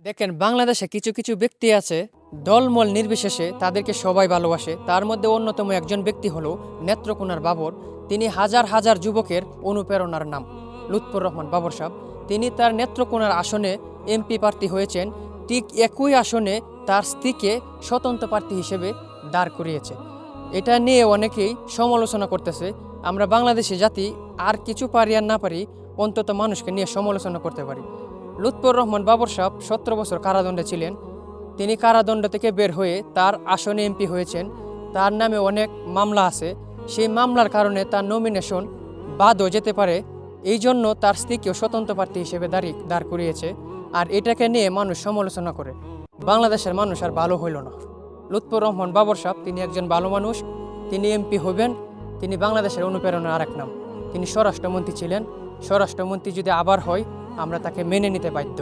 দেখেন, বাংলাদেশে কিছু কিছু ব্যক্তি আছে, দলমল নির্বিশেষে তাদেরকে সবাই ভালোবাসে। তার মধ্যে অন্যতম একজন ব্যক্তি হলো নেত্রকোনার বাবর। তিনি হাজার হাজার যুবকের অনুপ্রেরণার নাম লুৎফর রহমান বাবর সাহেব। তিনি তার নেত্রকোনার আসনে এমপি প্রার্থী হয়েছেন। ঠিক একই আসনে তার স্ত্রীকে স্বতন্ত্র প্রার্থী হিসেবে দাঁড় করিয়েছে। এটা নিয়ে অনেকেই সমালোচনা করতেছে। আমরা বাংলাদেশি জাতি আর কিছু পারি আর না পারি, অন্তত মানুষকে নিয়ে সমালোচনা করতে পারি। লুৎফর রহমান বাবর সাহেব 17 বছর কারাদণ্ডে ছিলেন। তিনি কারাদণ্ড থেকে বের হয়ে তার আসনে এমপি হয়েছেন। তার নামে অনেক মামলা আছে। সেই মামলার কারণে তার নমিনেশন বাদও যেতে পারে। এই জন্য তার স্ত্রীকেও স্বতন্ত্র প্রার্থী হিসেবে দাঁড় করিয়েছে। আর এটাকে নিয়ে মানুষ সমালোচনা করে। বাংলাদেশের মানুষ আর ভালো হইল না। লুৎফর রহমান বাবর সাহেব তিনি একজন ভালো মানুষ। তিনি এমপি হবেন। তিনি বাংলাদেশের অনুপ্রেরণার আরেক নাম। তিনি স্বরাষ্ট্রমন্ত্রী ছিলেন। স্বরাষ্ট্রমন্ত্রী যদি আবার হয়, আমরা তাকে মেনে নিতে বাধ্য।